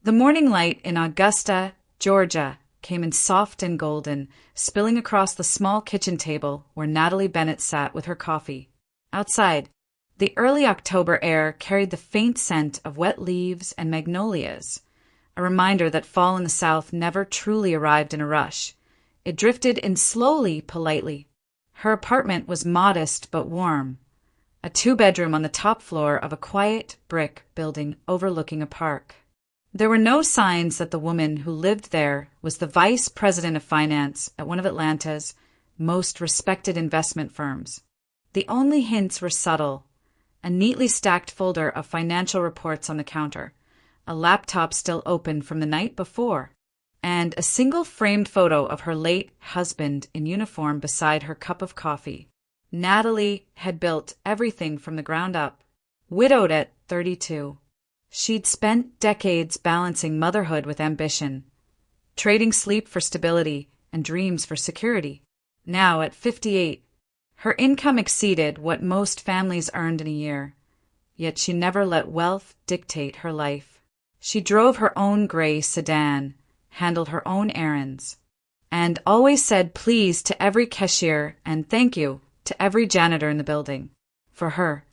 The morning light in Augusta, Georgia, came in soft and golden, spilling across the small kitchen table where Natalie Bennett sat with her coffee. Outside, the early October air carried the faint scent of wet leaves and magnolias, a reminder that fall in the South never truly arrived in a rush. It drifted in slowly, politely. Her apartment was modest but warm, a two-bedroom on the top floor of a quiet brick building overlooking a park. There were no signs that the woman who lived there was the vice president of finance at one of Atlanta's most respected investment firms. The only hints were subtle: a neatly stacked folder of financial reports on the counter, a laptop still open from the night before, and a single framed photo of her late husband in uniform beside her cup of coffee. Natalie had built everything from the ground up. Widowed at 32, she'd spent decades balancing motherhood with ambition, trading sleep for stability and dreams for security. Now, at 58, her income exceeded what most families earned in a year, yet she never let wealth dictate her life. She drove her own gray sedan, handled her own errands, and always said please to every cashier and thank you to every janitor in the building. For her,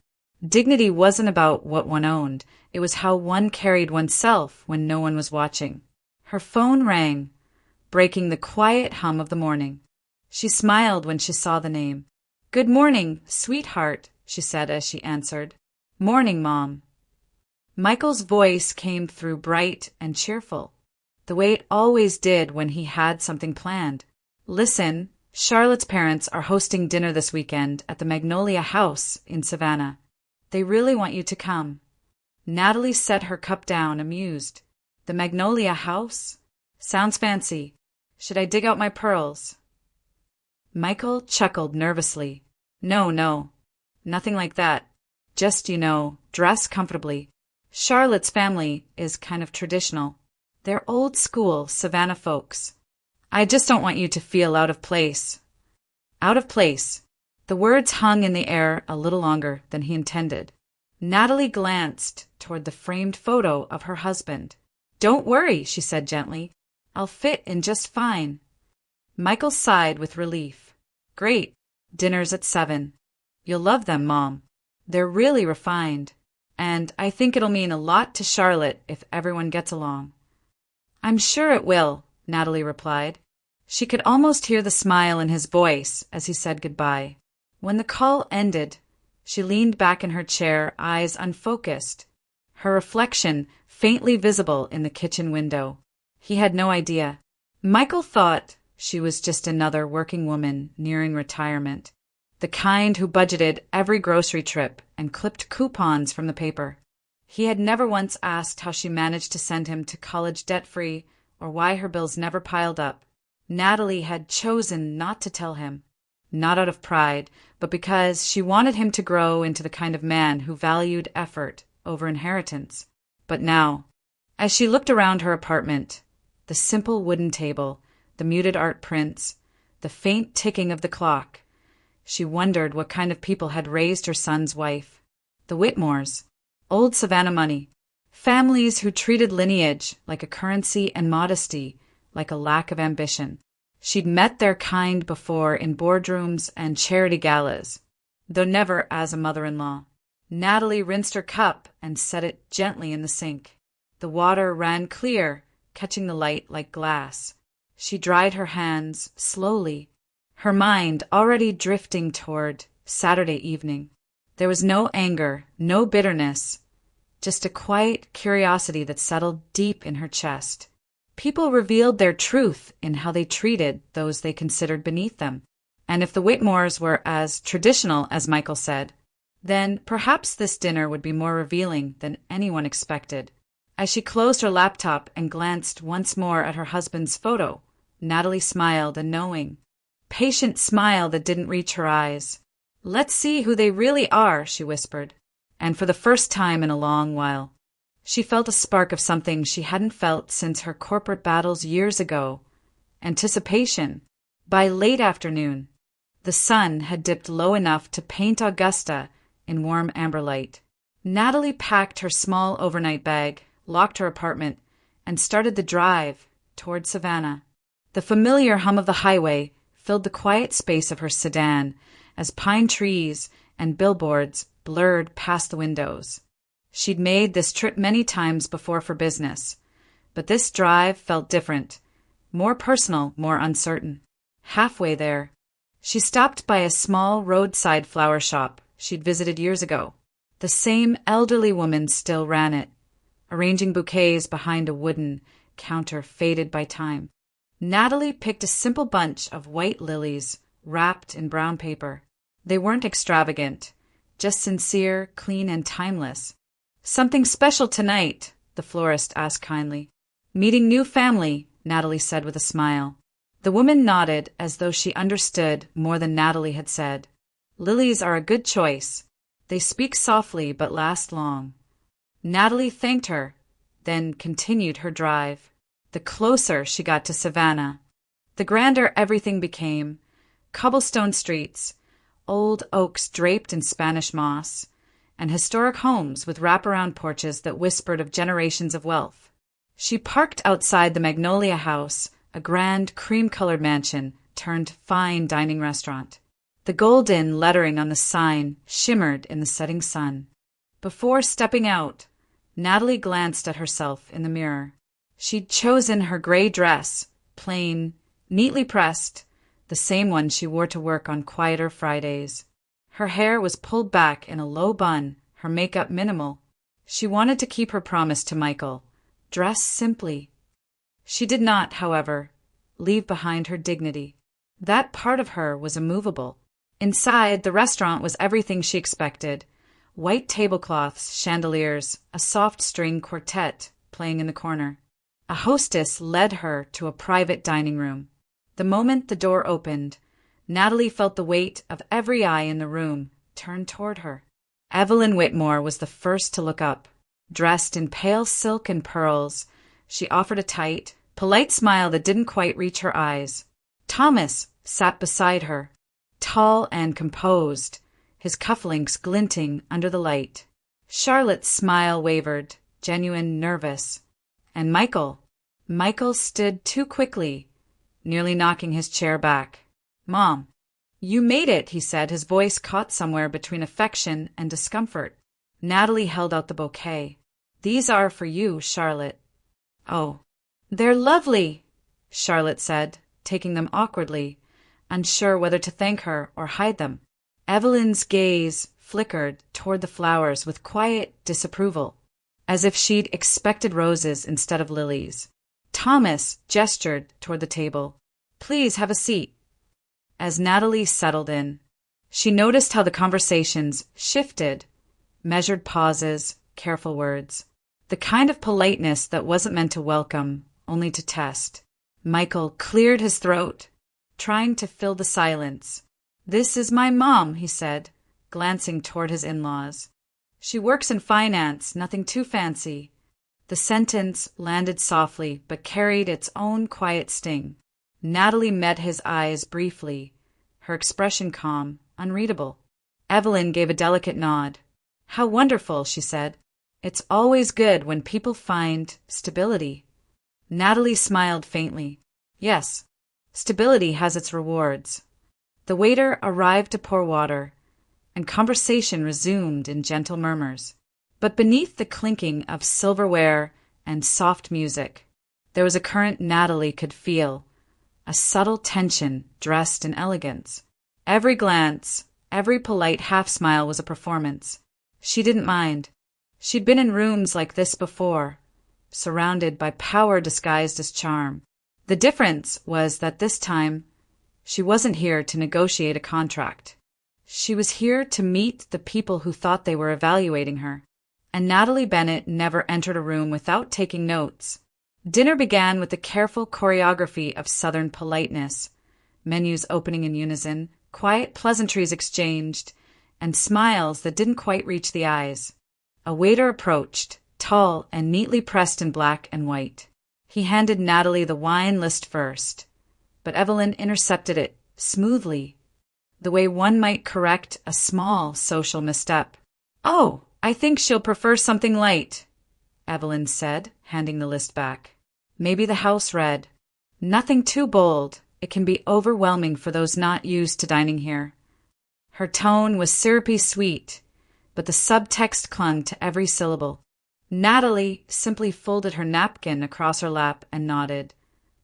dignity wasn't about what one owned, it was how one carried oneself when no one was watching. Her phone rang, breaking the quiet hum of the morning. She smiled when she saw the name. "Good morning, sweetheart," she said as she answered. "Morning, Mom." Michael's voice came through bright and cheerful, the way it always did when he had something planned. "Listen, Charlotte's parents are hosting dinner this weekend at the Magnolia House in Savannah. They really want you to come." Natalie set her cup down, amused. "The Magnolia House? Sounds fancy. Should I dig out my pearls?" Michael chuckled nervously. No, nothing like that. Just, dress comfortably. Charlotte's family is kind of traditional. They're old school Savannah folks. I just don't want you to feel out of place." Out of place. The words hung in the air a little longer than he intended. Natalie glanced toward the framed photo of her husband. "Don't worry," she said gently. "I'll fit in just fine." Michael sighed with relief. "Great. Dinner's at 7. You'll love them, Mom. They're really refined. And I think it'll mean a lot to Charlotte if everyone gets along." "I'm sure it will," Natalie replied. She could almost hear the smile in his voice as he said goodbye. When the call ended, she leaned back in her chair, eyes unfocused, her reflection faintly visible in the kitchen window. He had no idea. Michael thought she was just another working woman nearing retirement, the kind who budgeted every grocery trip and clipped coupons from the paper. He had never once asked how she managed to send him to college debt-free or why her bills never piled up. Natalie had chosen not to tell him, not out of pride, but because she wanted him to grow into the kind of man who valued effort over inheritance. But now, as she looked around her apartment, the simple wooden table, the muted art prints, the faint ticking of the clock, she wondered what kind of people had raised her son's wife. The Witmores, old Savannah money, families who treated lineage like a currency and modesty like a lack of ambition. She'd met their kind before in boardrooms and charity galas, though never as a mother-in-law. Natalie rinsed her cup and set it gently in the sink. The water ran clear, catching the light like glass. She dried her hands slowly, her mind already drifting toward Saturday evening. There was no anger, no bitterness, just a quiet curiosity that settled deep in her chest. People revealed their truth in how they treated those they considered beneath them. And if the Witmores were as traditional as Michael said, then perhaps this dinner would be more revealing than anyone expected. As she closed her laptop and glanced once more at her husband's photo, Natalie smiled, a knowing, patient smile that didn't reach her eyes. "Let's see who they really are," she whispered. And for the first time in a long while, she felt a spark of something she hadn't felt since her corporate battles years ago: anticipation. By late afternoon, the sun had dipped low enough to paint Augusta in warm amber light. Natalie packed her small overnight bag, locked her apartment, and started the drive toward Savannah. The familiar hum of the highway filled the quiet space of her sedan as pine trees and billboards blurred past the windows. She'd made this trip many times before for business, but this drive felt different, more personal, more uncertain. Halfway there, she stopped by a small roadside flower shop she'd visited years ago. The same elderly woman still ran it, arranging bouquets behind a wooden counter faded by time. Natalie picked a simple bunch of white lilies wrapped in brown paper. They weren't extravagant, just sincere, clean, and timeless. "Something special tonight?" the florist asked kindly. "Meeting new family," Natalie said with a smile. The woman nodded as though she understood more than Natalie had said. "Lilies are a good choice. They speak softly but last long." Natalie thanked her, then continued her drive. The closer she got to Savannah, the grander everything became. Cobblestone streets, old oaks draped in Spanish moss, and historic homes with wraparound porches that whispered of generations of wealth. She parked outside the Magnolia House, a grand cream-colored mansion turned fine dining restaurant. The golden lettering on the sign shimmered in the setting sun. Before stepping out, Natalie glanced at herself in the mirror. She'd chosen her gray dress, plain, neatly pressed, the same one she wore to work on quieter Fridays. Her hair was pulled back in a low bun, her makeup minimal. She wanted to keep her promise to Michael, dress simply. She did not, however, leave behind her dignity. That part of her was immovable. Inside, the restaurant was everything she expected. White tablecloths, chandeliers, a soft string quartet playing in the corner. A hostess led her to a private dining room. The moment the door opened, Natalie felt the weight of every eye in the room turned toward her. Evelyn Witmore was the first to look up. Dressed in pale silk and pearls, she offered a tight, polite smile that didn't quite reach her eyes. Thomas sat beside her, tall and composed, his cufflinks glinting under the light. Charlotte's smile wavered, genuine, nervous. And Michael stood too quickly, nearly knocking his chair back. "Mom, you made it," he said, his voice caught somewhere between affection and discomfort. Natalie held out the bouquet. "These are for you, Charlotte." "Oh, they're lovely," Charlotte said, taking them awkwardly, unsure whether to thank her or hide them. Evelyn's gaze flickered toward the flowers with quiet disapproval, as if she'd expected roses instead of lilies. Thomas gestured toward the table. "Please have a seat." As Natalie settled in, she noticed how the conversations shifted, measured pauses, careful words. The kind of politeness that wasn't meant to welcome, only to test. Michael cleared his throat, trying to fill the silence. "This is my mom," he said, glancing toward his in-laws. "She works in finance, nothing too fancy." The sentence landed softly, but carried its own quiet sting. Natalie met his eyes briefly, her expression calm, unreadable. Evelyn gave a delicate nod. "How wonderful," she said. "It's always good when people find stability." Natalie smiled faintly. "Yes, stability has its rewards." The waiter arrived to pour water, and conversation resumed in gentle murmurs. But beneath the clinking of silverware and soft music, there was a current Natalie could feel, a subtle tension dressed in elegance. Every glance, every polite half-smile was a performance. She didn't mind. She'd been in rooms like this before, surrounded by power disguised as charm. The difference was that this time, she wasn't here to negotiate a contract. She was here to meet the people who thought they were evaluating her. And Natalie Bennett never entered a room without taking notes. Dinner began with the careful choreography of Southern politeness, menus opening in unison, quiet pleasantries exchanged, and smiles that didn't quite reach the eyes. A waiter approached, tall and neatly pressed in black and white. He handed Natalie the wine list first, but Evelyn intercepted it smoothly, the way one might correct a small social misstep. "Oh, I think she'll prefer something light," Evelyn said, handing the list back. Maybe the house read, "Nothing too bold. It can be overwhelming for those not used to dining here." Her tone was syrupy sweet, but the subtext clung to every syllable. Natalie simply folded her napkin across her lap and nodded,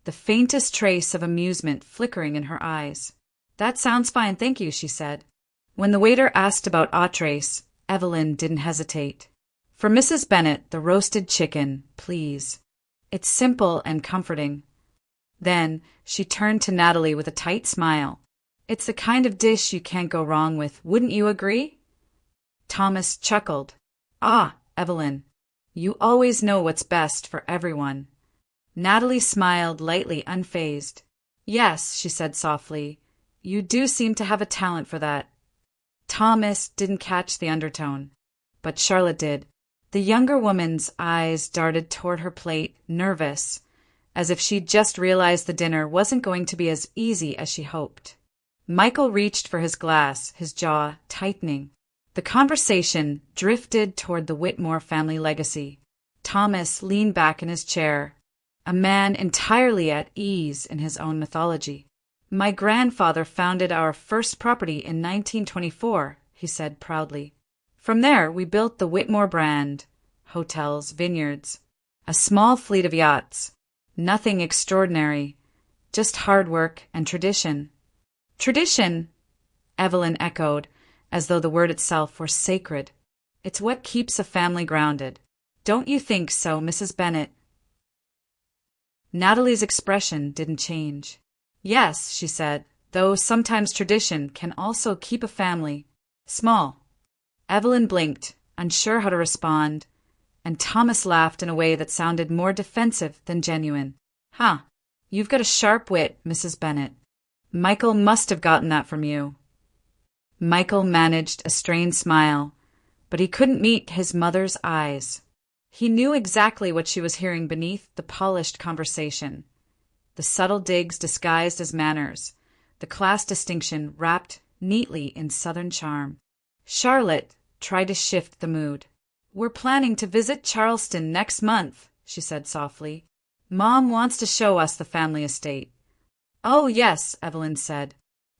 the faintest trace of amusement flickering in her eyes. "That sounds fine, thank you," she said. When the waiter asked about entrees, Evelyn didn't hesitate. "For Mrs. Bennett, the roasted chicken, please. It's simple and comforting." Then she turned to Natalie with a tight smile. "It's the kind of dish you can't go wrong with, wouldn't you agree?" Thomas chuckled. "Ah, Evelyn, you always know what's best for everyone." Natalie smiled lightly, unfazed. "Yes," she said softly, "you do seem to have a talent for that." Thomas didn't catch the undertone, but Charlotte did. The younger woman's eyes darted toward her plate, nervous, as if she'd just realized the dinner wasn't going to be as easy as she hoped. Michael reached for his glass, his jaw tightening. The conversation drifted toward the Witmore family legacy. Thomas leaned back in his chair, a man entirely at ease in his own mythology. "My grandfather founded our first property in 1924, he said proudly. "From there, we built the Witmore brand, hotels, vineyards, a small fleet of yachts. Nothing extraordinary, just hard work and tradition." "Tradition," Evelyn echoed, as though the word itself were sacred. "It's what keeps a family grounded. Don't you think so, Mrs. Bennett?" Natalie's expression didn't change. "Yes," she said, "though sometimes tradition can also keep a family small." Evelyn blinked, unsure how to respond, and Thomas laughed in a way that sounded more defensive than genuine. "Huh, you've got a sharp wit, Mrs. Bennett. Michael must have gotten that from you." Michael managed a strained smile, but he couldn't meet his mother's eyes. He knew exactly what she was hearing beneath the polished conversation. The subtle digs disguised as manners, the class distinction wrapped neatly in Southern charm. Charlotte tried to shift the mood. "We're planning to visit Charleston next month," she said softly. "Mom wants to show us the family estate." "Oh, yes," Evelyn said,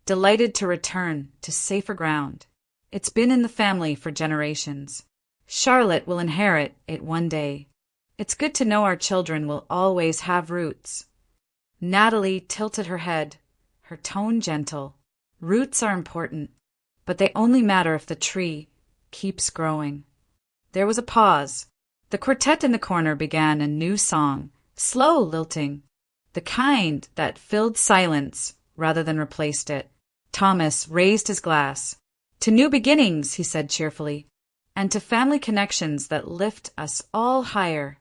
delighted to return to safer ground. "It's been in the family for generations. Charlotte will inherit it one day. It's good to know our children will always have roots." Natalie tilted her head, her tone gentle. "Roots are important, but they only matter if the tree keeps growing." There was a pause. The quartet in the corner began a new song, slow lilting, the kind that filled silence rather than replaced it. Thomas raised his glass. "To new beginnings," he said cheerfully, "and to family connections that lift us all higher."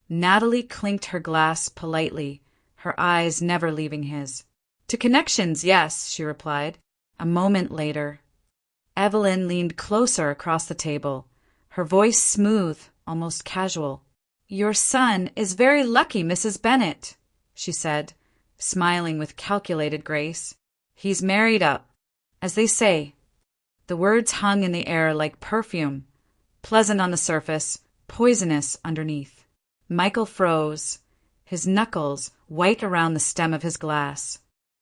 Natalie clinked her glass politely, her eyes never leaving his. "To connections, yes," she replied. A moment later, Evelyn leaned closer across the table, her voice smooth, almost casual. "Your son is very lucky, Mrs. Bennett," she said, smiling with calculated grace. "He's married up, as they say." The words hung in the air like perfume, pleasant on the surface, poisonous underneath. Michael froze, his knuckles white around the stem of his glass.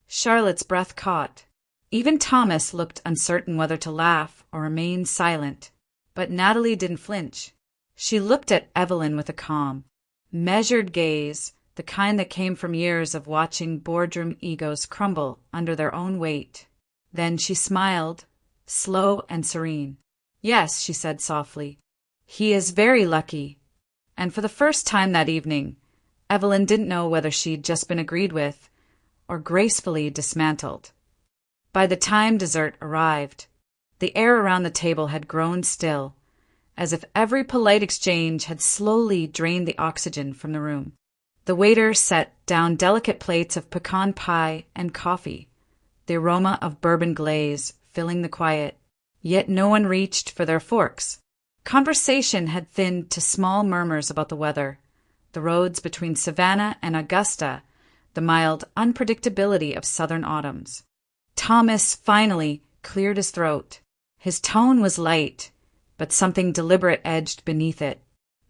Charlotte's breath caught. Even Thomas looked uncertain whether to laugh or remain silent. But Natalie didn't flinch. She looked at Evelyn with a calm, measured gaze, the kind that came from years of watching boardroom egos crumble under their own weight. Then she smiled, slow and serene. "Yes," she said softly, "he is very lucky." And for the first time that evening, Evelyn didn't know whether she'd just been agreed with or gracefully dismantled. By the time dessert arrived, the air around the table had grown still, as if every polite exchange had slowly drained the oxygen from the room. The waiter set down delicate plates of pecan pie and coffee, the aroma of bourbon glaze filling the quiet, yet no one reached for their forks. Conversation had thinned to small murmurs about the weather, the roads between Savannah and Augusta, the mild unpredictability of southern autumns. Thomas finally cleared his throat. His tone was light, but something deliberate edged beneath it.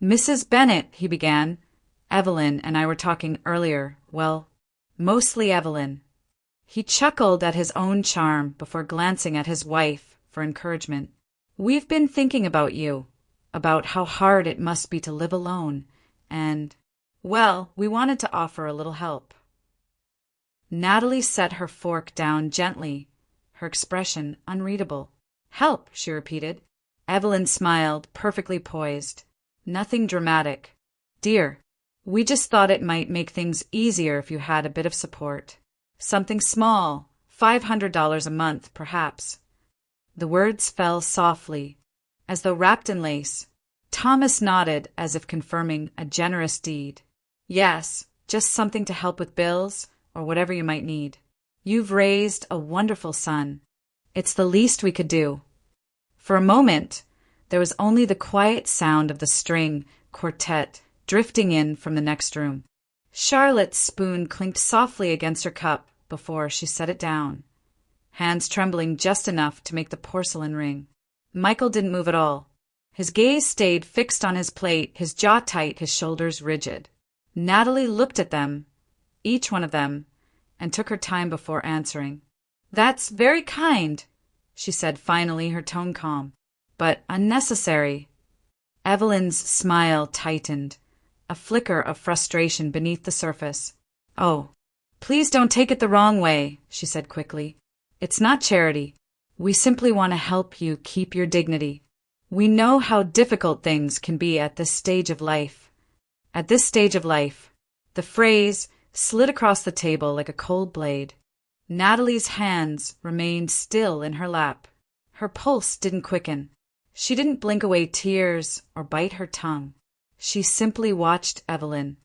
"Mrs. Bennett," he began, Evelyn and I were talking earlier. Well, mostly Evelyn. He chuckled at his own charm before glancing at his wife for encouragement. We've been thinking about you, about how hard it must be to live alone, and, well, we wanted to offer a little help. Natalie set her fork down gently, her expression unreadable. Help, she repeated. Evelyn smiled, perfectly poised. Nothing dramatic. Dear, we just thought it might make things easier if you had a bit of support. Something small, $500 a month, perhaps. The words fell softly, as though wrapped in lace. Thomas nodded as if confirming a generous deed. Yes, just something to help with bills or whatever you might need. You've raised a wonderful son. It's the least we could do. For a moment, there was only the quiet sound of the string quartet drifting in from the next room. Charlotte's spoon clinked softly against her cup before she set it down, hands trembling just enough to make the porcelain ring. Michael didn't move at all. His gaze stayed fixed on his plate, his jaw tight, his shoulders rigid. Natalie looked at them, each one of them, and took her time before answering. That's very kind, she said finally, her tone calm, but unnecessary. Evelyn's smile tightened, a flicker of frustration beneath the surface. Oh, please don't take it the wrong way, she said quickly. It's not charity. We simply want to help you keep your dignity. We know how difficult things can be at this stage of life. At this stage of life, the phrase slid across the table like a cold blade. Natalie's hands remained still in her lap. Her pulse didn't quicken. She didn't blink away tears or bite her tongue. She simply watched Evelyn,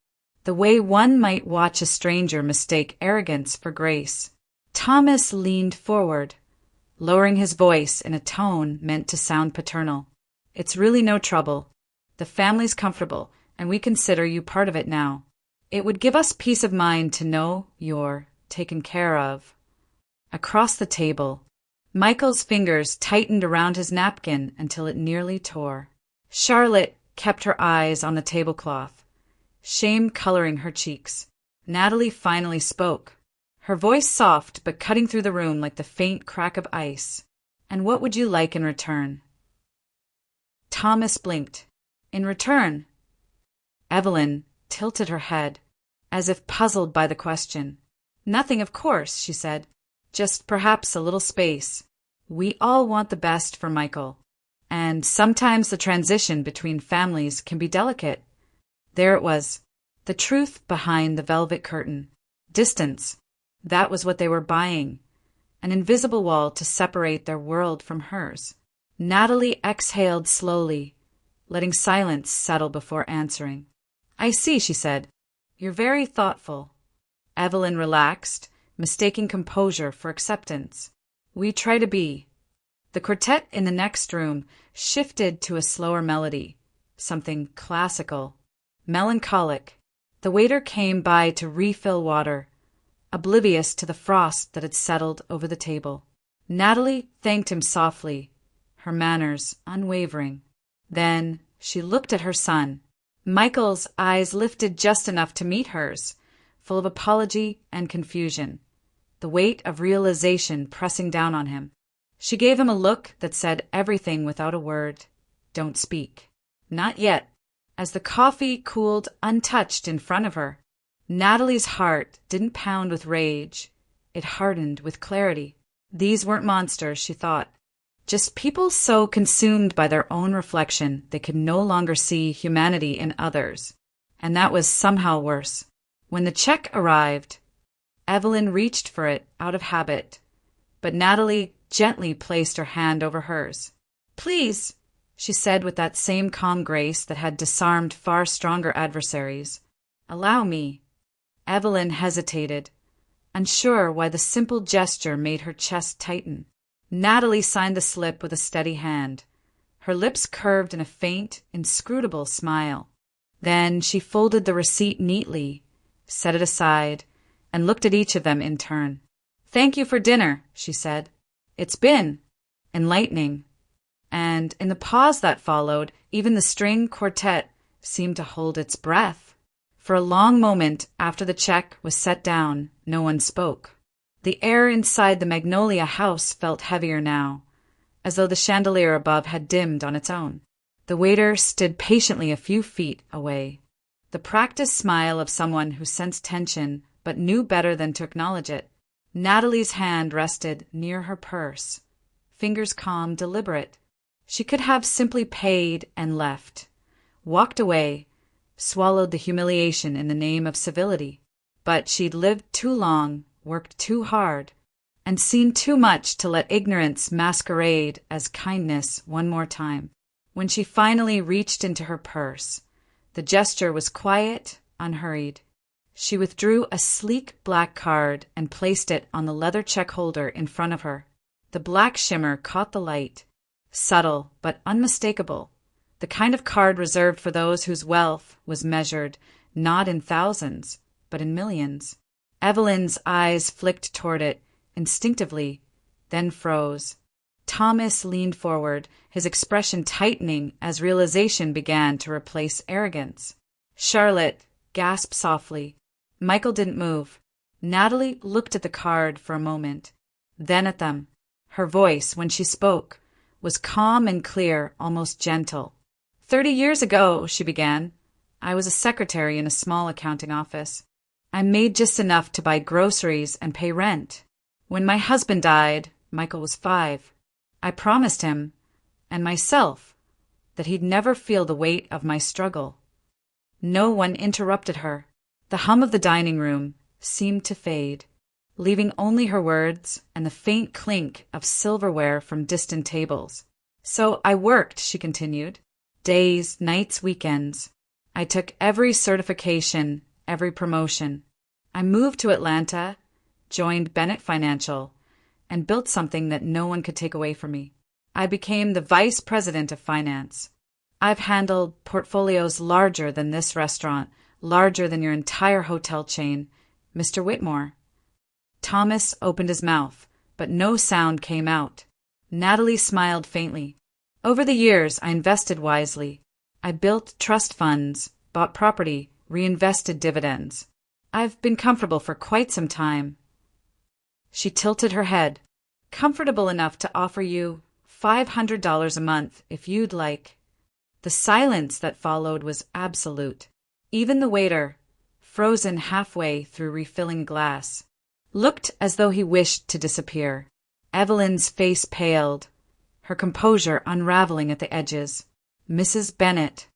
the way one might watch a stranger mistake arrogance for grace. Thomas leaned forward, lowering his voice in a tone meant to sound paternal. It's really no trouble. The family's comfortable, and we consider you part of it now. It would give us peace of mind to know you're taken care of. Across the table, Michael's fingers tightened around his napkin until it nearly tore. Charlotte kept her eyes on the tablecloth, shame coloring her cheeks. Natalie finally spoke, her voice soft but cutting through the room like the faint crack of ice. And what would you like in return? Thomas blinked. In return? Evelyn tilted her head, as if puzzled by the question. Nothing, of course, she said. Just perhaps a little space. We all want the best for Michael. And sometimes the transition between families can be delicate. There it was, the truth behind the velvet curtain. Distance. That was what they were buying. An invisible wall to separate their world from hers. Natalie exhaled slowly, letting silence settle before answering. I see, she said. You're very thoughtful. Evelyn relaxed, mistaking composure for acceptance. We try to be. The quartet in the next room shifted to a slower melody, something classical, melancholic. The waiter came by to refill water, oblivious to the frost that had settled over the table. Natalie thanked him softly, her manners unwavering. Then she looked at her son. Michael's eyes lifted just enough to meet hers, full of apology and confusion, the weight of realization pressing down on him. She gave him a look that said everything without a word. Don't speak. Not yet. As the coffee cooled untouched in front of her, Natalie's heart didn't pound with rage. It hardened with clarity. These weren't monsters, she thought. Just people so consumed by their own reflection they could no longer see humanity in others. And that was somehow worse. When the check arrived, Evelyn reached for it out of habit, but Natalie gently placed her hand over hers. Please, she said with that same calm grace that had disarmed far stronger adversaries. Allow me. Evelyn hesitated, unsure why the simple gesture made her chest tighten. Natalie signed the slip with a steady hand, her lips curved in a faint, inscrutable smile. Then she folded the receipt neatly, set it aside, and looked at each of them in turn. Thank you for dinner, she said. It's been enlightening. And in the pause that followed, even the string quartet seemed to hold its breath. For a long moment after the check was set down, no one spoke. The air inside the Magnolia House felt heavier now, as though the chandelier above had dimmed on its own. The waiter stood patiently a few feet away, the practiced smile of someone who sensed tension but knew better than to acknowledge it. Natalie's hand rested near her purse, fingers calm, deliberate. She could have simply paid and left, walked away, swallowed the humiliation in the name of civility. But she'd lived too long, worked too hard, and seen too much to let ignorance masquerade as kindness one more time. When she finally reached into her purse, the gesture was quiet, unhurried. She withdrew a sleek black card and placed it on the leather check holder in front of her. The black shimmer caught the light, subtle but unmistakable, the kind of card reserved for those whose wealth was measured not in thousands, but in millions. Evelyn's eyes flicked toward it instinctively, then froze. Thomas leaned forward, his expression tightening as realization began to replace arrogance. Charlotte gasped softly. Michael didn't move. Natalie looked at the card for a moment, then at them. Her voice, when she spoke, was calm and clear, almost gentle. 30 years ago, she began, I was a secretary in a small accounting office. I made just enough to buy groceries and pay rent. When my husband died, Michael was 5. I promised him, and myself, that he'd never feel the weight of my struggle. No one interrupted her. The hum of the dining room seemed to fade, leaving only her words and the faint clink of silverware from distant tables. So I worked, she continued. Days, nights, weekends. I took every certification, every promotion. I moved to Atlanta, joined Bennett Financial, and built something that no one could take away from me. I became the vice president of finance. I've handled portfolios larger than this restaurant, larger than your entire hotel chain, Mr. Witmore. Thomas opened his mouth, but no sound came out. Natalie smiled faintly. Over the years, I invested wisely. I built trust funds, bought property, reinvested dividends. I've been comfortable for quite some time. She tilted her head. Comfortable enough to offer you $500 a month if you'd like. The silence that followed was absolute. Even the waiter, frozen halfway through refilling glass, looked as though he wished to disappear. Evelyn's face paled, her composure unraveling at the edges. Mrs. Bennett.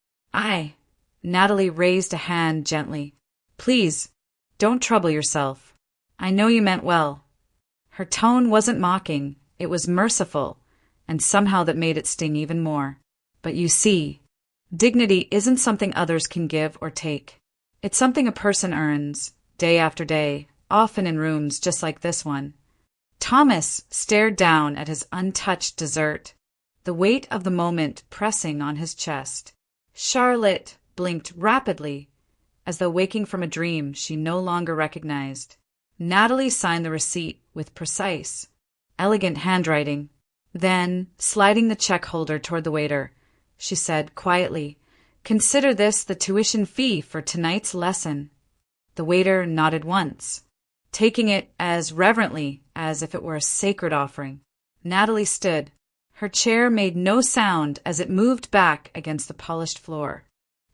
Natalie raised a hand gently. Please, don't trouble yourself. I know you meant well. Her tone wasn't mocking, it was merciful, and somehow that made it sting even more. But you see, dignity isn't something others can give or take. It's something a person earns, day after day, often in rooms just like this one. Thomas stared down at his untouched dessert, the weight of the moment pressing on his chest. Charlotte blinked rapidly, as though waking from a dream she no longer recognized. Natalie signed the receipt with precise, elegant handwriting. Then, sliding the check holder toward the waiter, she said quietly, Consider this the tuition fee for tonight's lesson. The waiter nodded once, taking it as reverently as if it were a sacred offering. Natalie stood. Her chair made no sound as it moved back against the polished floor.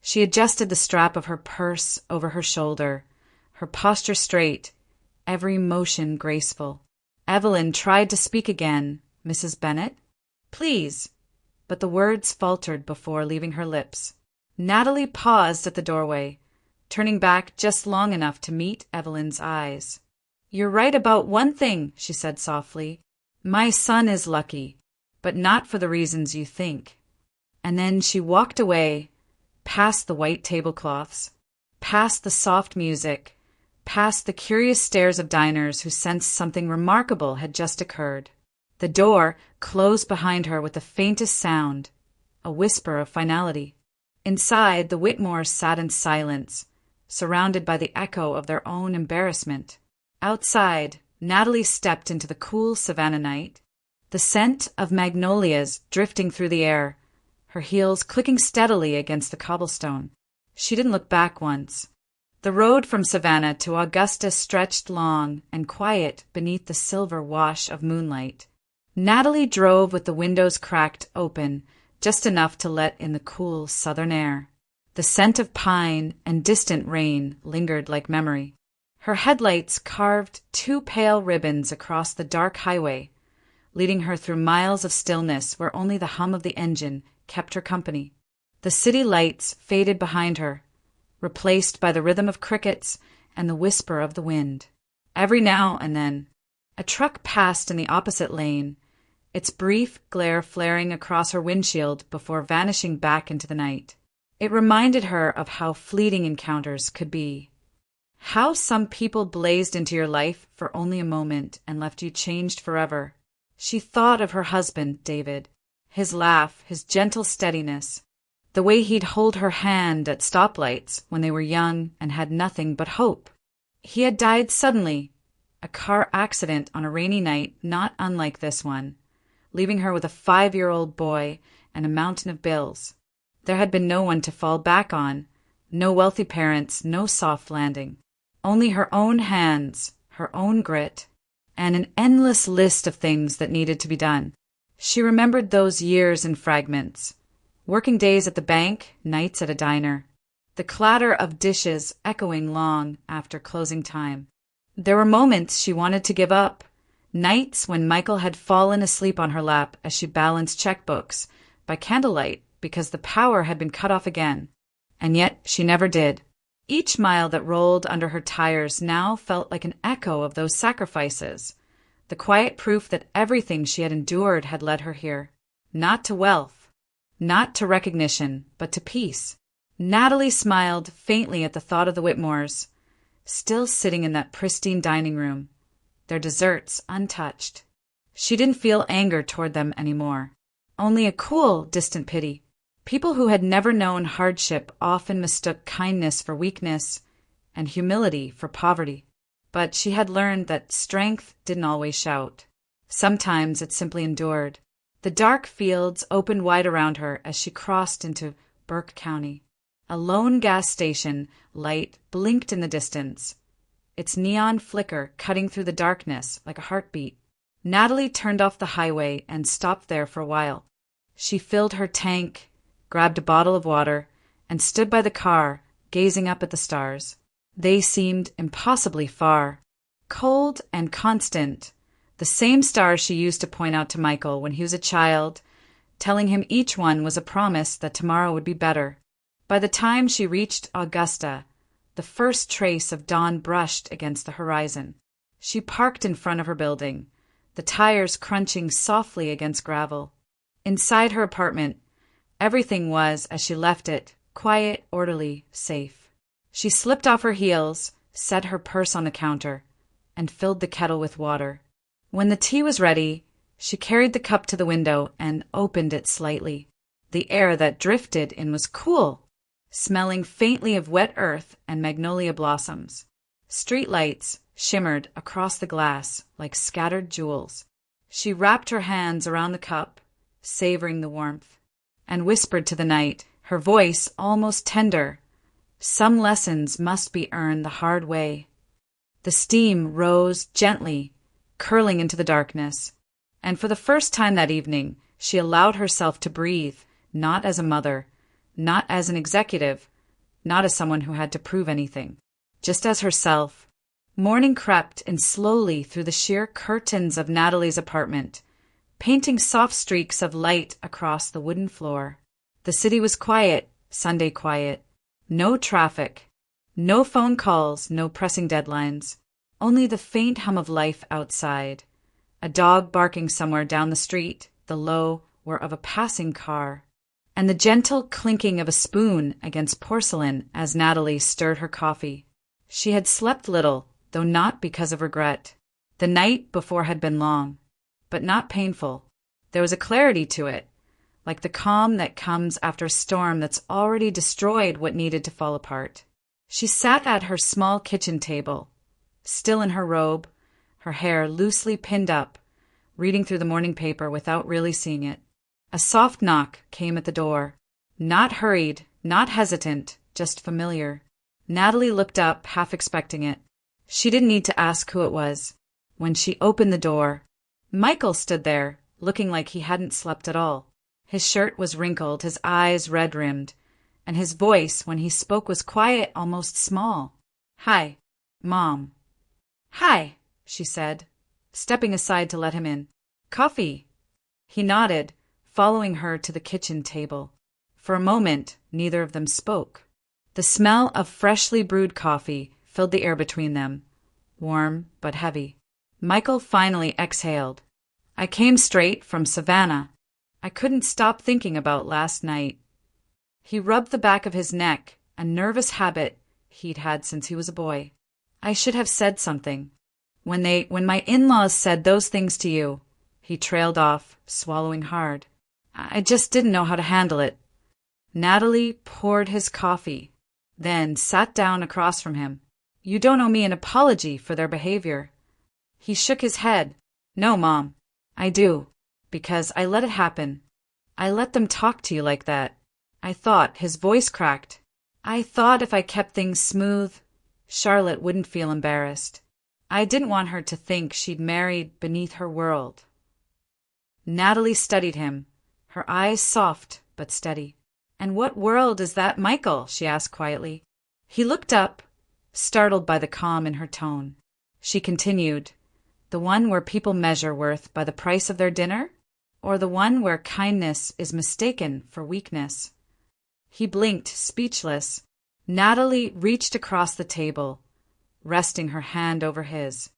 She adjusted the strap of her purse over her shoulder, her posture straight, every motion graceful. Evelyn tried to speak again. Mrs. Bennett? Please. But the words faltered before leaving her lips. Natalie paused at the doorway, turning back just long enough to meet Evelyn's eyes. You're right about one thing, she said softly. My son is lucky, but not for the reasons you think. And then she walked away, past the white tablecloths, past the soft music, past the curious stares of diners who sensed something remarkable had just occurred. The door closed behind her with the faintest sound, a whisper of finality. Inside, the Witmores sat in silence, surrounded by the echo of their own embarrassment. Outside, Natalie stepped into the cool Savannah night, the scent of magnolias drifting through the air, her heels clicking steadily against the cobblestone. She didn't look back once. The road from Savannah to Augusta stretched long and quiet beneath the silver wash of moonlight. Natalie drove with the windows cracked open, just enough to let in the cool southern air. The scent of pine and distant rain lingered like memory. Her headlights carved two pale ribbons across the dark highway, leading her through miles of stillness where only the hum of the engine kept her company. The city lights faded behind her, replaced by the rhythm of crickets and the whisper of the wind. Every now and then, a truck passed in the opposite lane, its brief glare flaring across her windshield before vanishing back into the night. It reminded her of how fleeting encounters could be. How some people blazed into your life for only a moment and left you changed forever. She thought of her husband, David, his laugh, his gentle steadiness, the way he'd hold her hand at stoplights when they were young and had nothing but hope. He had died suddenly, a car accident on a rainy night not unlike this one, leaving her with a 5-year-old boy and a mountain of bills. There had been no one to fall back on, no wealthy parents, no soft landing. Only her own hands, her own grit, and an endless list of things that needed to be done. She remembered those years in fragments. Working days at the bank, nights at a diner. The clatter of dishes echoing long after closing time. There were moments she wanted to give up. Nights when Michael had fallen asleep on her lap as she balanced checkbooks by candlelight because the power had been cut off again. And yet she never did. Each mile that rolled under her tires now felt like an echo of those sacrifices, the quiet proof that everything she had endured had led her here. Not to wealth, not to recognition, but to peace. Natalie smiled faintly at the thought of the Witmores, still sitting in that pristine dining room, their desserts untouched. She didn't feel anger toward them anymore, only a cool, distant pity. People who had never known hardship often mistook kindness for weakness and humility for poverty. But she had learned that strength didn't always shout. Sometimes it simply endured. The dark fields opened wide around her as she crossed into Burke County. A lone gas station light blinked in the distance, its neon flicker cutting through the darkness like a heartbeat. Natalie turned off the highway and stopped there for a while. She filled her tank, grabbed a bottle of water, and stood by the car, gazing up at the stars. They seemed impossibly far, cold and constant, the same stars she used to point out to Michael when he was a child, telling him each one was a promise that tomorrow would be better. By the time she reached Augusta, the first trace of dawn brushed against the horizon. She parked in front of her building, the tires crunching softly against gravel. Inside her apartment, everything was as she left it, quiet, orderly, safe. She slipped off her heels, set her purse on the counter, and filled the kettle with water. When the tea was ready, she carried the cup to the window and opened it slightly. The air that drifted in was cool, smelling faintly of wet earth and magnolia blossoms. Street lights shimmered across the glass like scattered jewels. She wrapped her hands around the cup, savoring the warmth, and whispered to the night, her voice almost tender, "Some lessons must be earned the hard way." The steam rose gently, curling into the darkness, and for the first time that evening, she allowed herself to breathe, not as a mother, not as an executive, not as someone who had to prove anything, just as herself. Morning crept in slowly through the sheer curtains of Natalie's apartment, painting soft streaks of light across the wooden floor. The city was quiet, Sunday quiet. No traffic, no phone calls, no pressing deadlines, only the faint hum of life outside. A dog barking somewhere down the street, the low whir of a passing car, and the gentle clinking of a spoon against porcelain as Natalie stirred her coffee. She had slept little, though not because of regret. The night before had been long, but not painful. There was a clarity to it, like the calm that comes after a storm that's already destroyed what needed to fall apart. She sat at her small kitchen table, still in her robe, her hair loosely pinned up, reading through the morning paper without really seeing it. A soft knock came at the door. Not hurried, not hesitant, just familiar. Natalie looked up, half expecting it. She didn't need to ask who it was. When she opened the door, Michael stood there, looking like he hadn't slept at all. His shirt was wrinkled, his eyes red-rimmed, and his voice, when he spoke, was quiet, almost small. "Hi, Mom." "Hi," she said, stepping aside to let him in. "Coffee?" He nodded, following her to the kitchen table. For a moment, neither of them spoke. The smell of freshly brewed coffee filled the air between them, warm but heavy. Michael finally exhaled. "I came straight from Savannah. I couldn't stop thinking about last night." He rubbed the back of his neck, a nervous habit he'd had since he was a boy. "I should have said something. When my in-laws said those things to you," he trailed off, swallowing hard. "I just didn't know how to handle it." Natalie poured his coffee, then sat down across from him. "You don't owe me an apology for their behavior." He shook his head. "No, Mom, I do, because I let it happen. I let them talk to you like that. I thought," his voice cracked, "I thought if I kept things smooth, Charlotte wouldn't feel embarrassed. I didn't want her to think she'd married beneath her world." Natalie studied him, her eyes soft but steady. "And what world is that, Michael?" she asked quietly. He looked up, startled by the calm in her tone. She continued, "The one where people measure worth by the price of their dinner? Or the one where kindness is mistaken for weakness?" He blinked, speechless. Natalie reached across the table, resting her hand over his.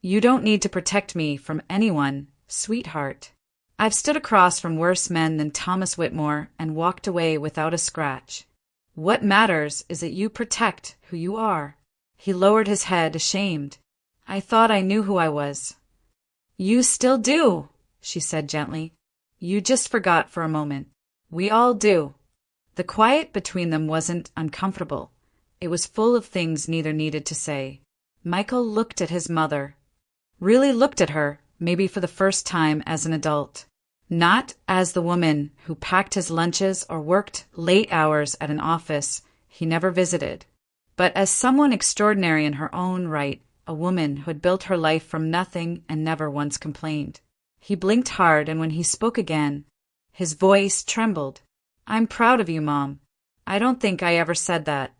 "You don't need to protect me from anyone, sweetheart. I've stood across from worse men than Thomas Witmore and walked away without a scratch. What matters is that you protect who you are." He lowered his head, ashamed. "I thought I knew who I was." "You still do," she said gently. "You just forgot for a moment. We all do." The quiet between them wasn't uncomfortable. It was full of things neither needed to say. Michael looked at his mother. Really looked at her, maybe for the first time as an adult. Not as the woman who packed his lunches or worked late hours at an office he never visited, but as someone extraordinary in her own right, a woman who had built her life from nothing and never once complained. He blinked hard, and when he spoke again, his voice trembled. "I'm proud of you, Mom. I don't think I ever said that."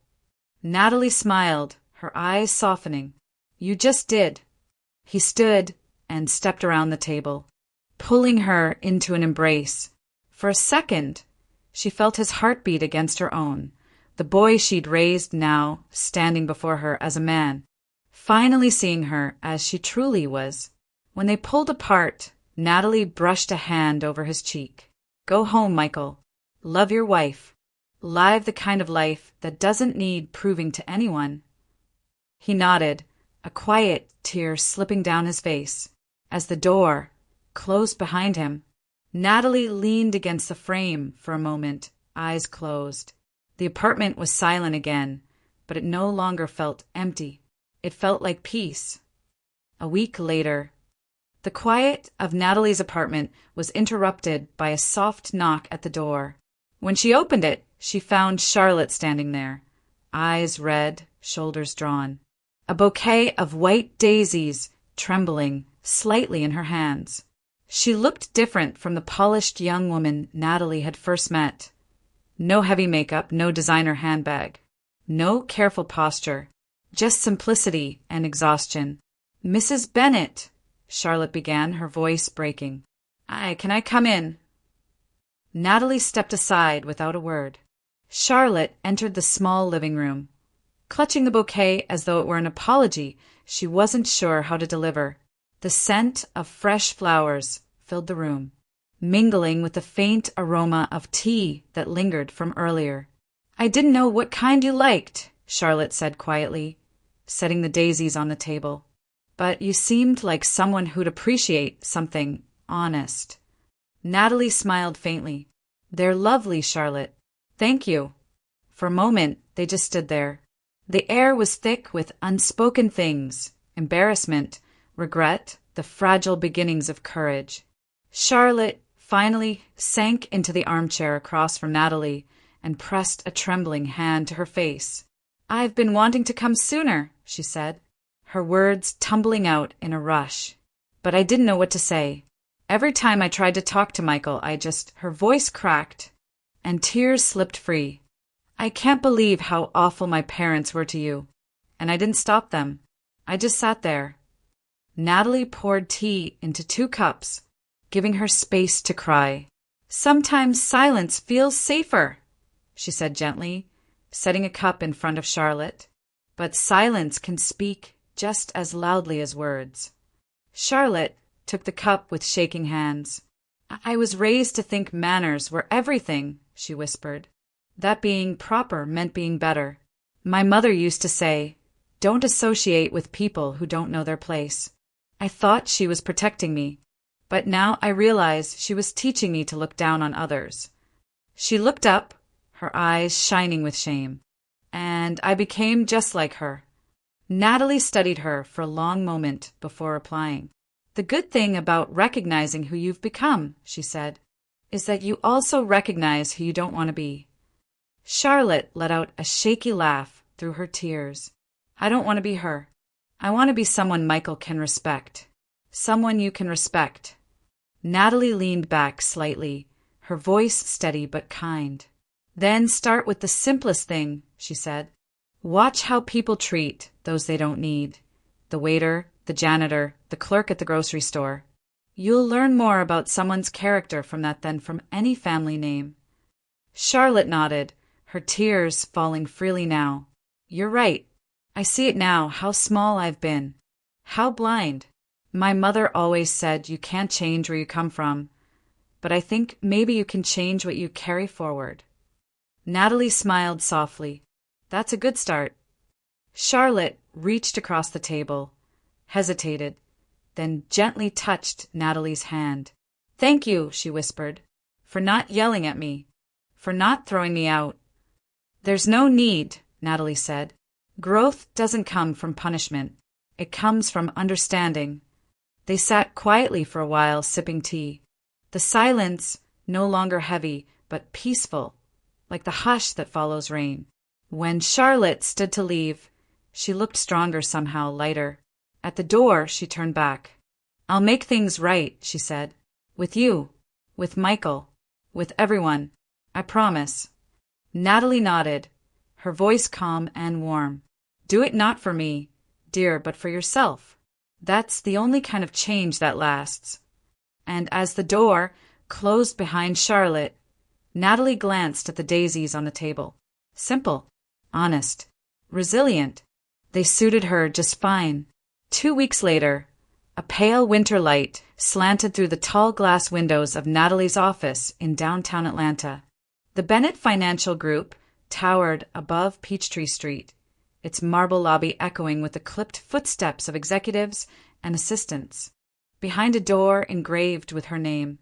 Natalie smiled, her eyes softening. "You just did." He stood and stepped around the table, pulling her into an embrace. For a second, she felt his heartbeat against her own, the boy she'd raised now standing before her as a man, finally seeing her as she truly was. When they pulled apart, Natalie brushed a hand over his cheek. "Go home, Michael. Love your wife. Live the kind of life that doesn't need proving to anyone." He nodded, a quiet tear slipping down his face. As the door closed behind him, Natalie leaned against the frame for a moment, eyes closed. The apartment was silent again, but it no longer felt empty. It felt like peace. A week later, the quiet of Natalie's apartment was interrupted by a soft knock at the door. When she opened it, she found Charlotte standing there, eyes red, shoulders drawn, a bouquet of white daisies trembling slightly in her hands. She looked different from the polished young woman Natalie had first met. No heavy makeup, no designer handbag, no careful posture, just simplicity and exhaustion. "Mrs. Bennett," Charlotte began, her voice breaking. Can I come in?" Natalie stepped aside without a word. Charlotte entered the small living room, clutching the bouquet as though it were an apology she wasn't sure how to deliver. The scent of fresh flowers filled the room, mingling with the faint aroma of tea that lingered from earlier. "I didn't know what kind you liked," Charlotte said quietly, setting the daisies on the table. "But you seemed like someone who'd appreciate something honest." Natalie smiled faintly. "They're lovely, Charlotte. Thank you." For a moment, they just stood there. The air was thick with unspoken things, embarrassment, regret, the fragile beginnings of courage. Charlotte finally sank into the armchair across from Natalie and pressed a trembling hand to her face. I've been wanting to come sooner, she said, her words tumbling out in a rush. But I didn't know what to say. Every time I tried to talk to Michael, her voice cracked, and tears slipped free. I can't believe how awful my parents were to you. And I didn't stop them. I just sat there. Natalie poured tea into 2 cups, giving her space to cry. Sometimes silence feels safer, she said gently, setting a cup in front of Charlotte. But silence can speak just as loudly as words. Charlotte took the cup with shaking hands. I was raised to think manners were everything, she whispered. That being proper meant being better. My mother used to say, don't associate with people who don't know their place. I thought she was protecting me, but now I realize she was teaching me to look down on others. She looked up, her eyes shining with shame, and I became just like her. Natalie studied her for a long moment before replying. The good thing about recognizing who you've become, she said, is that you also recognize who you don't want to be. Charlotte let out a shaky laugh through her tears. I don't want to be her. I want to be someone Michael can respect. Someone you can respect. Natalie leaned back slightly, her voice steady but kind. Then start with the simplest thing, she said. Watch how people treat those they don't need. The waiter, the janitor, the clerk at the grocery store. You'll learn more about someone's character from that than from any family name. Charlotte nodded, her tears falling freely now. You're right. I see it now, how small I've been. How blind. My mother always said you can't change where you come from, but I think maybe you can change what you carry forward. Natalie smiled softly. That's a good start. Charlotte reached across the table, hesitated, then gently touched Natalie's hand. Thank you, she whispered, for not yelling at me, for not throwing me out. There's no need, Natalie said. Growth doesn't come from punishment. It comes from understanding. They sat quietly for a while, sipping tea. The silence no longer heavy, but peaceful, like the hush that follows rain. When Charlotte stood to leave, she looked stronger somehow, lighter. At the door, she turned back. I'll make things right, she said. With you, with Michael, with everyone. I promise. Natalie nodded, her voice calm and warm. Do it not for me, dear, but for yourself. That's the only kind of change that lasts. And as the door closed behind Charlotte, Natalie glanced at the daisies on the table. Simple, honest, resilient. They suited her just fine. 2 weeks later, a pale winter light slanted through the tall glass windows of Natalie's office in downtown Atlanta. The Bennett Financial Group towered above Peachtree Street, its marble lobby echoing with the clipped footsteps of executives and assistants. Behind a door engraved with her name,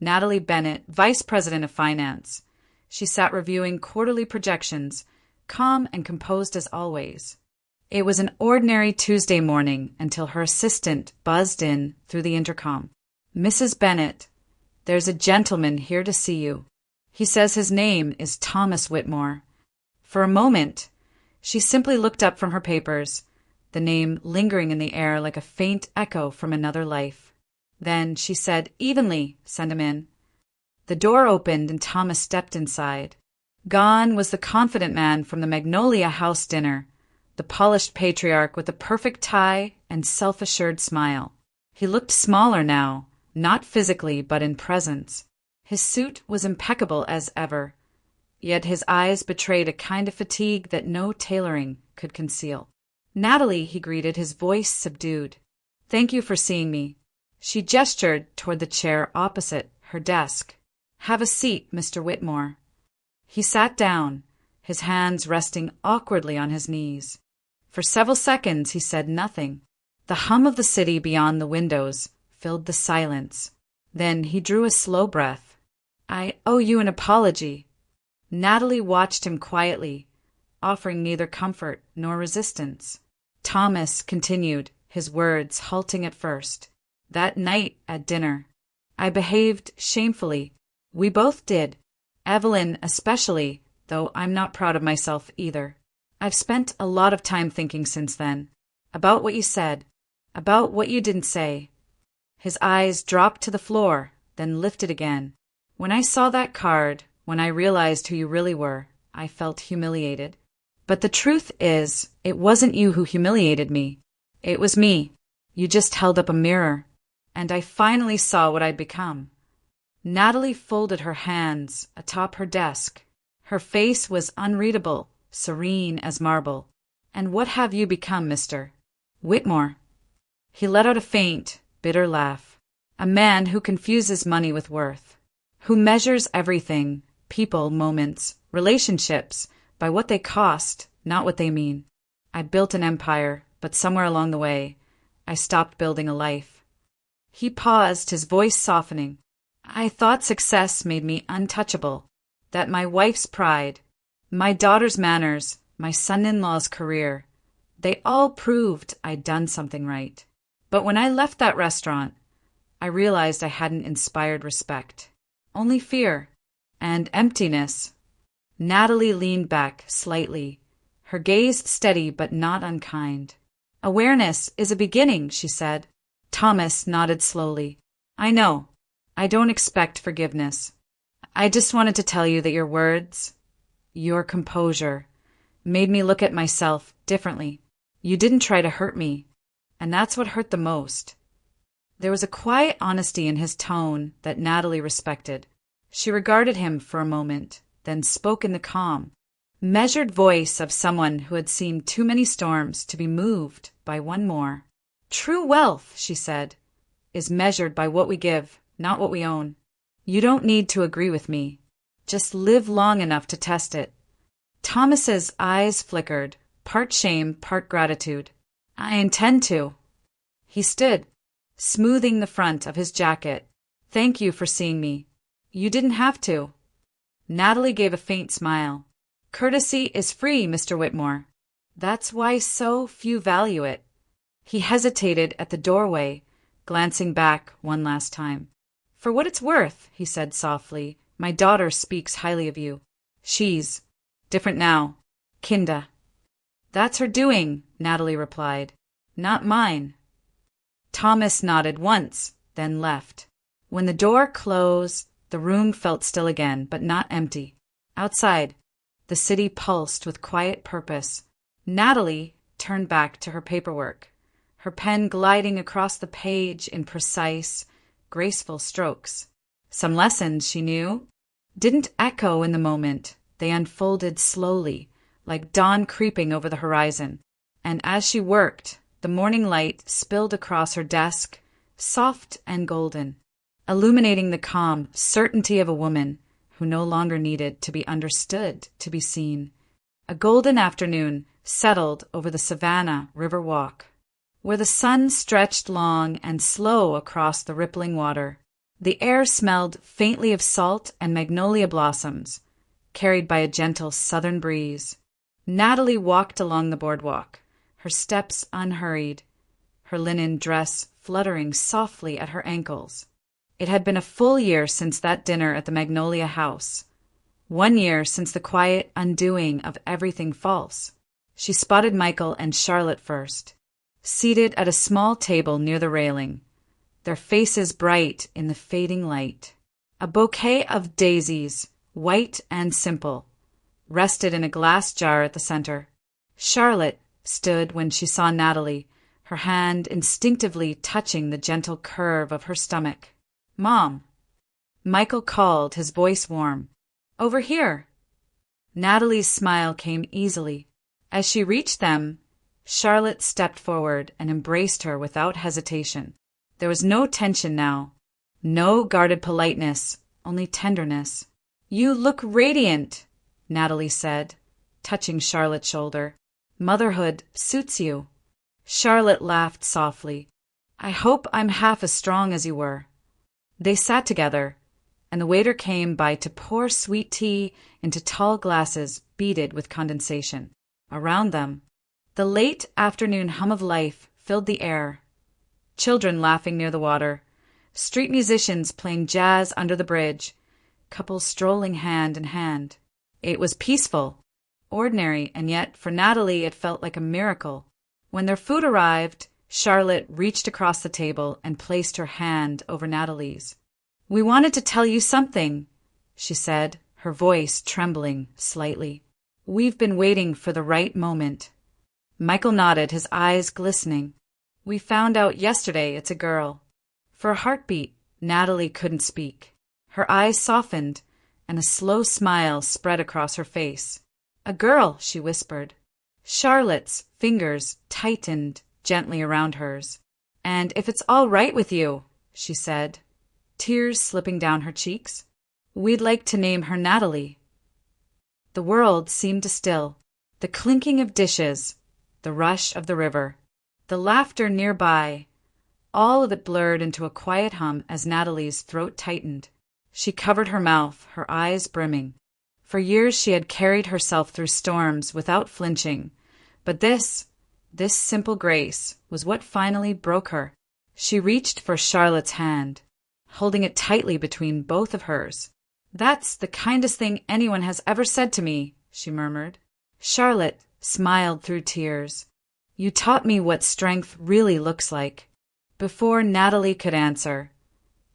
Natalie Bennett, Vice President of Finance, she sat reviewing quarterly projections, calm and composed as always. It was an ordinary Tuesday morning until her assistant buzzed in through the intercom. Mrs. Bennett, there's a gentleman here to see you. He says his name is Thomas Witmore. For a moment, she simply looked up from her papers, the name lingering in the air like a faint echo from another life. Then she said evenly, send him in. The door opened and Thomas stepped inside. Gone was the confident man from the Magnolia House dinner, the polished patriarch with the perfect tie and self-assured smile. He looked smaller now, not physically but in presence. His suit was impeccable as ever, yet his eyes betrayed a kind of fatigue that no tailoring could conceal. Natalie, he greeted, his voice subdued. Thank you for seeing me. She gestured toward the chair opposite her desk. Have a seat, Mr. Witmore. He sat down, his hands resting awkwardly on his knees. For several seconds he said nothing. The hum of the city beyond the windows filled the silence. Then he drew a slow breath. I owe you an apology. Natalie watched him quietly, offering neither comfort nor resistance. Thomas continued, his words halting at first. That night at dinner, I behaved shamefully. We both did. Evelyn especially, though I'm not proud of myself either. I've spent a lot of time thinking since then. About what you said. About what you didn't say. His eyes dropped to the floor, then lifted again. When I saw that card, when I realized who you really were, I felt humiliated. But the truth is, it wasn't you who humiliated me. It was me. You just held up a mirror. And I finally saw what I'd become. Natalie folded her hands atop her desk. Her face was unreadable, serene as marble. And what have you become, Mr. Witmore? He let out a faint, bitter laugh. A man who confuses money with worth. Who measures everything, people, moments, relationships, by what they cost, not what they mean. I built an empire, but somewhere along the way, I stopped building a life. He paused, his voice softening. I thought success made me untouchable, that my wife's pride, my daughter's manners, my son-in-law's career, they all proved I'd done something right. But when I left that restaurant, I realized I hadn't inspired respect. Only fear and emptiness. Natalie leaned back slightly, her gaze steady but not unkind. Awareness is a beginning, she said. Thomas nodded slowly. I know. I don't expect forgiveness. I just wanted to tell you that your words, your composure, made me look at myself differently. You didn't try to hurt me, and that's what hurt the most. There was a quiet honesty in his tone that Natalie respected. She regarded him for a moment, then spoke in the calm, measured voice of someone who had seen too many storms to be moved by one more. True wealth, she said, is measured by what we give, not what we own. You don't need to agree with me. Just live long enough to test it. Thomas's eyes flickered, part shame, part gratitude. I intend to. He stood, smoothing the front of his jacket. Thank you for seeing me. You didn't have to. Natalie gave a faint smile. Courtesy is free, Mr. Witmore. That's why so few value it. He hesitated at the doorway, glancing back one last time. For what it's worth, he said softly, my daughter speaks highly of you. She's different now. Kinda. That's her doing, Natalie replied. Not mine. Thomas nodded once, then left. When the door closed, the room felt still again, but not empty. Outside, the city pulsed with quiet purpose. Natalie turned back to her paperwork, her pen gliding across the page in precise, graceful strokes. Some lessons, she knew, didn't echo in the moment. They unfolded slowly, like dawn creeping over the horizon. And as she worked, the morning light spilled across her desk, soft and golden, illuminating the calm certainty of a woman who no longer needed to be understood to be seen. A golden afternoon settled over the Savannah River Walk, where the sun stretched long and slow across the rippling water. The air smelled faintly of salt and magnolia blossoms, carried by a gentle southern breeze. Natalie walked along the boardwalk, her steps unhurried, her linen dress fluttering softly at her ankles. It had been a full year since that dinner at the Magnolia House. 1 year since the quiet undoing of everything false. She spotted Michael and Charlotte first, seated at a small table near the railing, their faces bright in the fading light. A bouquet of daisies, white and simple, rested in a glass jar at the center. Charlotte stood when she saw Natalie, her hand instinctively touching the gentle curve of her stomach. Mom. Michael called, his voice warm. Over here. Natalie's smile came easily. As she reached them, Charlotte stepped forward and embraced her without hesitation. There was no tension now, no guarded politeness, only tenderness. You look radiant, Natalie said, touching Charlotte's shoulder. Motherhood suits you. Charlotte laughed softly. I hope I'm half as strong as you were. They sat together, and the waiter came by to pour sweet tea into tall glasses beaded with condensation. Around them, the late afternoon hum of life filled the air. Children laughing near the water, street musicians playing jazz under the bridge, couples strolling hand in hand. It was peaceful, ordinary, and yet for Natalie it felt like a miracle. When their food arrived, Charlotte reached across the table and placed her hand over Natalie's. "We wanted to tell you something," she said, her voice trembling slightly. "We've been waiting for the right moment." Michael nodded, his eyes glistening. "We found out yesterday it's a girl." For a heartbeat, Natalie couldn't speak. Her eyes softened, and a slow smile spread across her face. "A girl," she whispered. Charlotte's fingers tightened gently around hers. "And if it's all right with you," she said, tears slipping down her cheeks, "we'd like to name her Natalie." The world seemed to still. The clinking of dishes, the rush of the river, the laughter nearby, all of it blurred into a quiet hum as Natalie's throat tightened. She covered her mouth, her eyes brimming. For years she had carried herself through storms without flinching, but this simple grace was what finally broke her. She reached for Charlotte's hand, holding it tightly between both of hers. "That's the kindest thing anyone has ever said to me," she murmured. Charlotte smiled through tears. "You taught me what strength really looks like." Before Natalie could answer,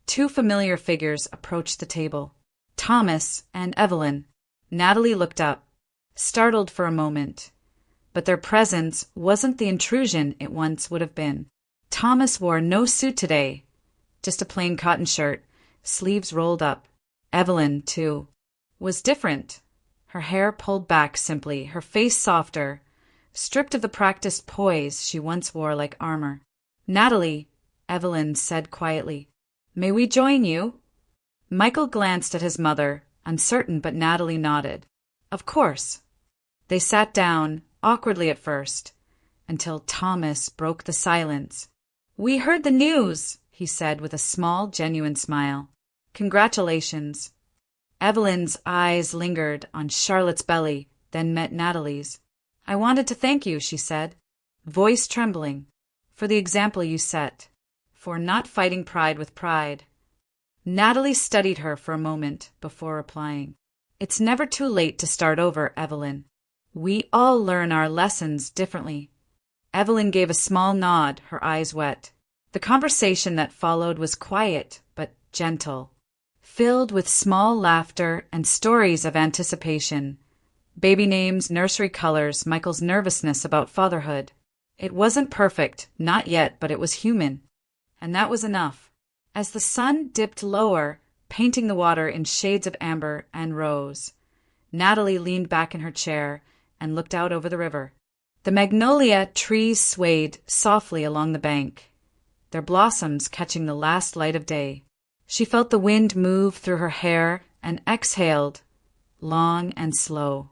two familiar figures approached the table. Thomas and Evelyn. Natalie looked up, startled for a moment, but their presence wasn't the intrusion it once would have been. Thomas wore no suit today, just a plain cotton shirt, sleeves rolled up. Evelyn, too, was different. Her hair pulled back simply, her face softer, stripped of the practiced poise she once wore like armor. "Natalie," Evelyn said quietly, "may we join you?" Michael glanced at his mother, uncertain, but Natalie nodded. "Of course." They sat down, awkwardly at first, until Thomas broke the silence. "We heard the news," he said with a small, genuine smile. "Congratulations." Evelyn's eyes lingered on Charlotte's belly, then met Natalie's. "I wanted to thank you," she said, voice trembling, "for the example you set, for not fighting pride with pride." Natalie studied her for a moment before replying. "It's never too late to start over, Evelyn. We all learn our lessons differently." Evelyn gave a small nod, her eyes wet. The conversation that followed was quiet but gentle, filled with small laughter and stories of anticipation. Baby names, nursery colors, Michael's nervousness about fatherhood. It wasn't perfect, not yet, but it was human. And that was enough. As the sun dipped lower, painting the water in shades of amber and rose, Natalie leaned back in her chair and looked out over the river. The magnolia trees swayed softly along the bank, their blossoms catching the last light of day. She felt the wind move through her hair and exhaled, long and slow,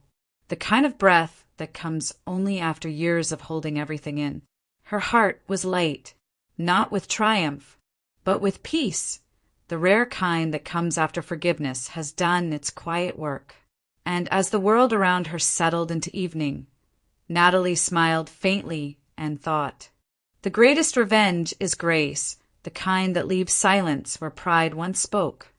the kind of breath that comes only after years of holding everything in. Her heart was light, not with triumph, but with peace, the rare kind that comes after forgiveness has done its quiet work. And as the world around her settled into evening, Natalie smiled faintly and thought, "The greatest revenge is grace, the kind that leaves silence where pride once spoke."